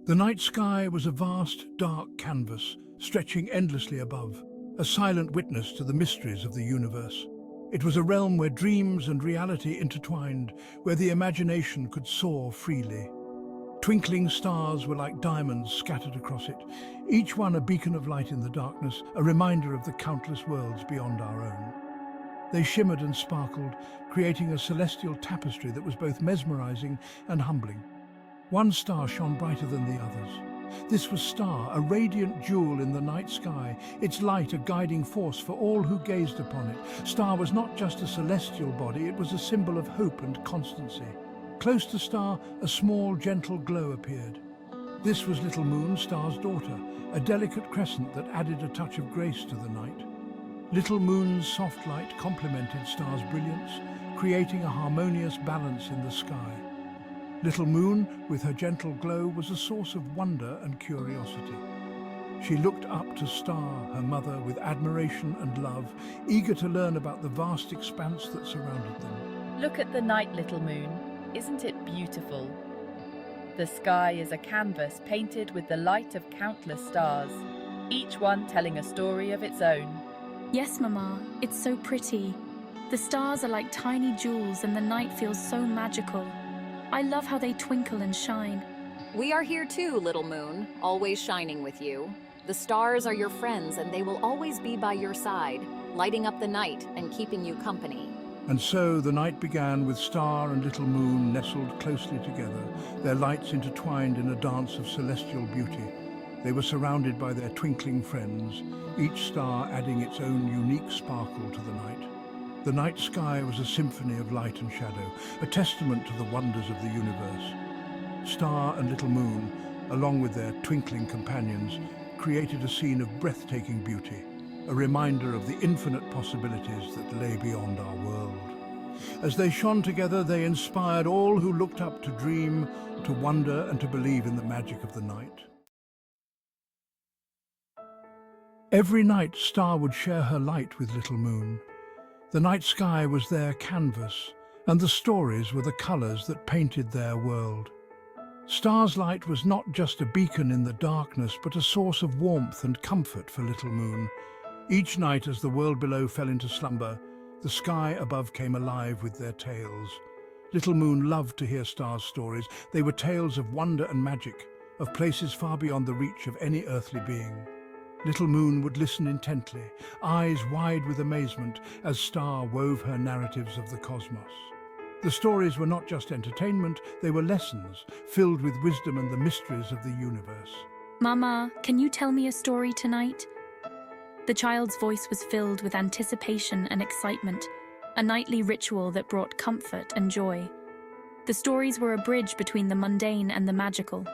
The night sky was a vast, dark canvas stretching endlessly above, a silent witness to the mysteries of the universe. It was a realm where dreams and reality intertwined, where the imagination could soar freely. Twinkling stars were like diamonds scattered across it, each one a beacon of light in the darkness, a reminder of the countless worlds beyond our own. They shimmered and sparkled, creating a celestial tapestry that was both mesmerizing and humbling. One star shone brighter than the others. This was Star, a radiant jewel in the night sky, its light a guiding force for all who gazed upon it. Star was not just a celestial body, it was a symbol of hope and constancy. Close to Star, a small, gentle glow appeared. This was Little Moon, Star's daughter, a delicate crescent that added a touch of grace to the night. Little Moon's soft light complemented Star's brilliance, creating a harmonious balance in the sky. Little Moon, with her gentle glow, was a source of wonder and curiosity. She looked up to Star, her mother, with admiration and love, eager to learn about the vast expanse that surrounded them. Look at the night, Little Moon. Isn't it beautiful? The sky is a canvas painted with the light of countless stars, each one telling a story of its own. Yes, Mama, it's so pretty. The stars are like tiny jewels and the night feels so magical. I love how they twinkle and shine. We are here too, Little Moon, always shining with you. The stars are your friends and they will always be by your side, lighting up the night and keeping you company. And so the night began with Star and Little Moon nestled closely together, their lights intertwined in a dance of celestial beauty. They were surrounded by their twinkling friends, each star adding its own unique sparkle to the night. The night sky was a symphony of light and shadow, a testament to the wonders of the universe. Star and Little Moon, along with their twinkling companions, created a scene of breathtaking beauty, a reminder of the infinite possibilities that lay beyond our world. As they shone together, they inspired all who looked up to dream, to wonder, and to believe in the magic of the night. Every night, Star would share her light with Little Moon. The night sky was their canvas, and the stories were the colors that painted their world. Star's light was not just a beacon in the darkness, but a source of warmth and comfort for Little Moon. Each night, as the world below fell into slumber, the sky above came alive with their tales. Little Moon loved to hear Star's stories. They were tales of wonder and magic, of places far beyond the reach of any earthly being. Little Moon would listen intently, eyes wide with amazement, as Star wove her narratives of the cosmos. The stories were not just entertainment, they were lessons, filled with wisdom and the mysteries of the universe. Mama, can you tell me a story tonight? The child's voice was filled with anticipation and excitement, a nightly ritual that brought comfort and joy. The stories were a bridge between the mundane and the magical,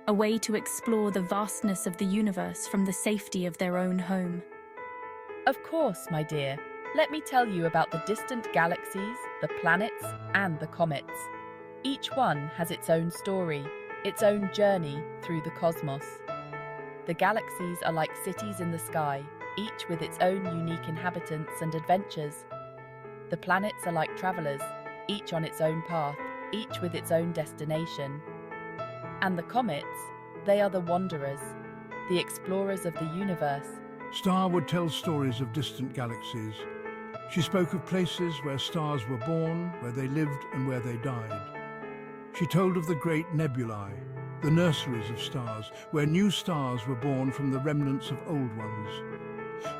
a way to explore the vastness of the universe from the safety of their own home. Of course, my dear. Let me tell you about the distant galaxies, the planets, and the comets. Each one has its own story, its own journey through the cosmos. The galaxies are like cities in the sky, each with its own unique inhabitants and adventures. The planets are like travelers, each on its own path, each with its own destination. And the comets, they are the wanderers, the explorers of the universe. Star would tell stories of distant galaxies. She spoke of places where stars were born, where they lived and where they died. She told of the great nebulae, the nurseries of stars, where new stars were born from the remnants of old ones.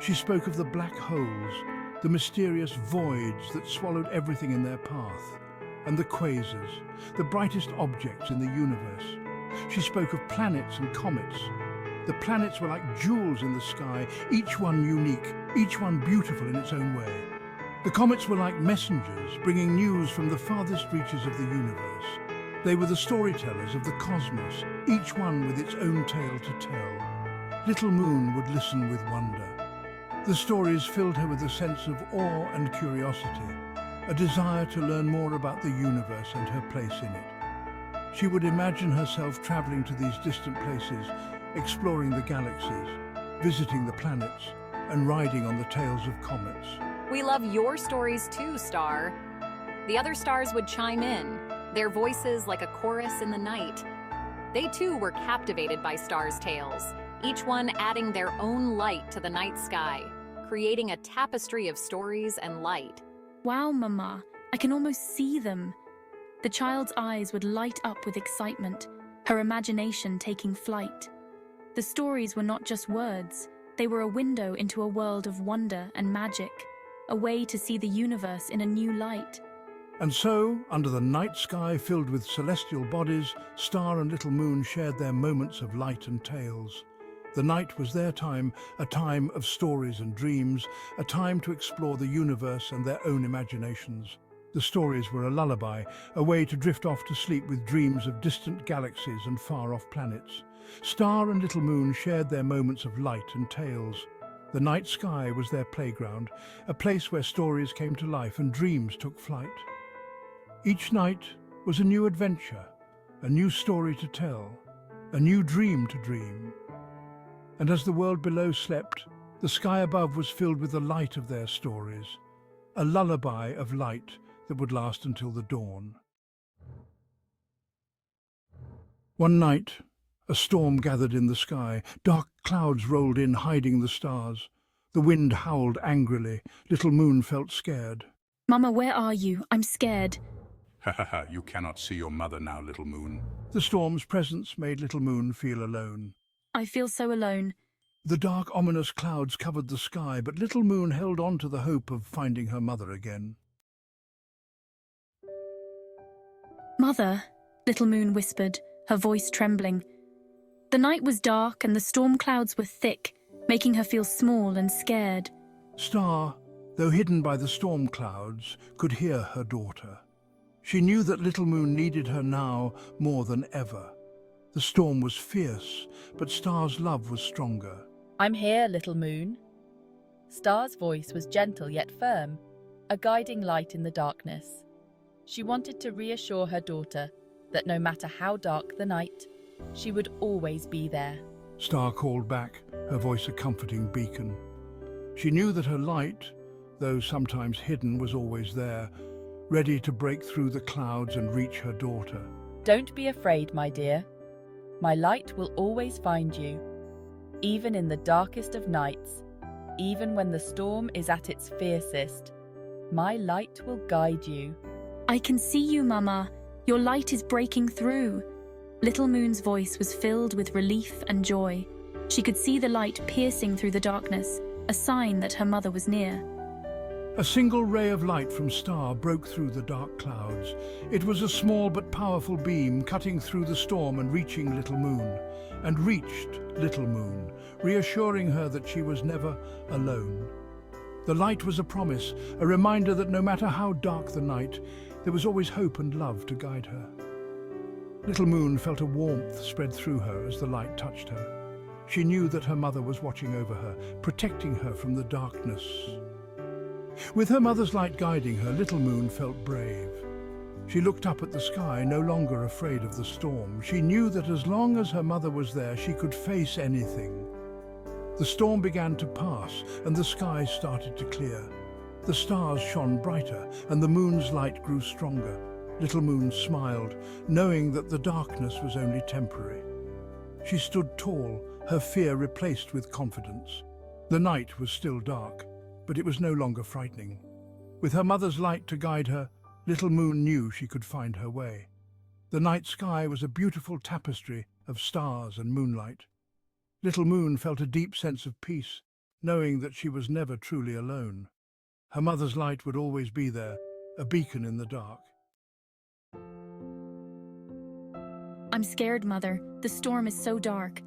She spoke of the black holes, the mysterious voids that swallowed everything in their path, and the quasars, the brightest objects in the universe. She spoke of planets and comets. The planets were like jewels in the sky, each one unique, each one beautiful in its own way. The comets were like messengers, bringing news from the farthest reaches of the universe. They were the storytellers of the cosmos, each one with its own tale to tell. Little Moon would listen with wonder. The stories filled her with a sense of awe and curiosity, a desire to learn more about the universe and her place in it. She would imagine herself traveling to these distant places, exploring the galaxies, visiting the planets, and riding on the tails of comets. We love your stories too, Star. The other stars would chime in, their voices like a chorus in the night. They too were captivated by Star's tales, each one adding their own light to the night sky, creating a tapestry of stories and light. Wow, Mama, I can almost see them. The child's eyes would light up with excitement, her imagination taking flight. The stories were not just words, they were a window into a world of wonder and magic, a way to see the universe in a new light. And so, under the night sky filled with celestial bodies, Star and Little Moon shared their moments of light and tales. The night was their time, a time of stories and dreams, a time to explore the universe and their own imaginations. The stories were a lullaby, a way to drift off to sleep with dreams of distant galaxies and far-off planets. Star and Little Moon shared their moments of light and tales. The night sky was their playground, a place where stories came to life and dreams took flight. Each night was a new adventure, a new story to tell, a new dream to dream. And as the world below slept, the sky above was filled with the light of their stories, a lullaby of light that would last until the dawn. One night, a storm gathered in the sky. Dark clouds rolled in, hiding the stars. The wind howled angrily. Little Moon felt scared. Mama, where are you? I'm scared. Ha ha ha, you cannot see your mother now, Little Moon. The storm's presence made Little Moon feel alone. I feel so alone. The dark, ominous clouds covered the sky, but Little Moon held on to the hope of finding her mother again. Mother, Little Moon whispered, her voice trembling. The night was dark and the storm clouds were thick, making her feel small and scared. Star, though hidden by the storm clouds, could hear her daughter. She knew that Little Moon needed her now more than ever. The storm was fierce, but Star's love was stronger. I'm here, Little Moon. Star's voice was gentle yet firm, a guiding light in the darkness. She wanted to reassure her daughter that no matter how dark the night, she would always be there. Star called back, her voice a comforting beacon. She knew that her light, though sometimes hidden, was always there, ready to break through the clouds and reach her daughter. Don't be afraid, my dear. My light will always find you, even in the darkest of nights, even when the storm is at its fiercest. My light will guide you. I can see you, Mama. Your light is breaking through. Little Moon's voice was filled with relief and joy. She could see the light piercing through the darkness, a sign that her mother was near. A single ray of light from Star broke through the dark clouds. It was a small but powerful beam cutting through the storm and reaching Little Moon, and reached Little Moon, reassuring her that she was never alone. The light was a promise, a reminder that no matter how dark the night, there was always hope and love to guide her. Little Moon felt a warmth spread through her as the light touched her. She knew that her mother was watching over her, protecting her from the darkness. With her mother's light guiding her, Little Moon felt brave. She looked up at the sky, no longer afraid of the storm. She knew that as long as her mother was there, she could face anything. The storm began to pass, and the sky started to clear. The stars shone brighter, and the moon's light grew stronger. Little Moon smiled, knowing that the darkness was only temporary. She stood tall, her fear replaced with confidence. The night was still dark, but it was no longer frightening. With her mother's light to guide her, Little Moon knew she could find her way. The night sky was a beautiful tapestry of stars and moonlight. Little Moon felt a deep sense of peace, knowing that she was never truly alone. Her mother's light would always be there, a beacon in the dark. I'm scared, Mother. The storm is so dark.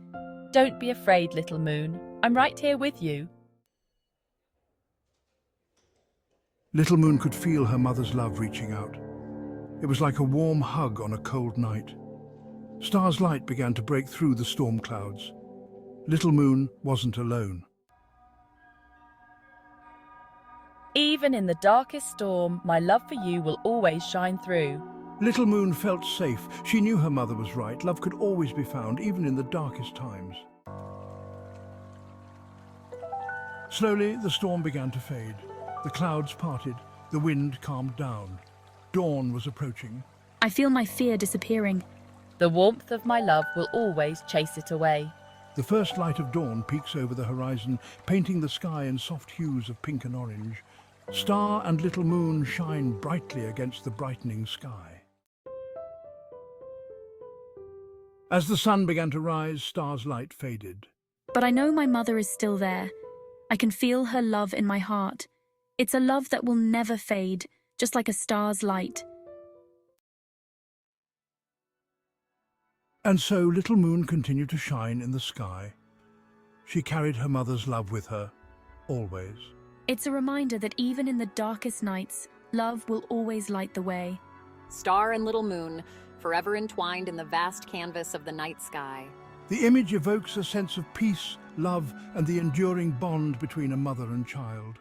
Don't be afraid, Little Moon. I'm right here with you. Little Moon could feel her mother's love reaching out. It was like a warm hug on a cold night. Star's light began to break through the storm clouds. Little Moon wasn't alone. Even in the darkest storm, my love for you will always shine through. Little Moon felt safe. She knew her mother was right. Love could always be found, even in the darkest times. Slowly, the storm began to fade. The clouds parted. The wind calmed down. Dawn was approaching. I feel my fear disappearing. The warmth of my love will always chase it away. The first light of dawn peeks over the horizon, painting the sky in soft hues of pink and orange. Star and little moon shine brightly against the brightening sky. As the sun began to rise, Star's light faded. But I know my mother is still there. I can feel her love in my heart. It's a love that will never fade, just like a star's light. And so little moon continued to shine in the sky. She carried her mother's love with her, always. It's a reminder that even in the darkest nights, love will always light the way. Star and little moon, forever entwined in the vast canvas of the night sky. The image evokes a sense of peace, love, and the enduring bond between a mother and child.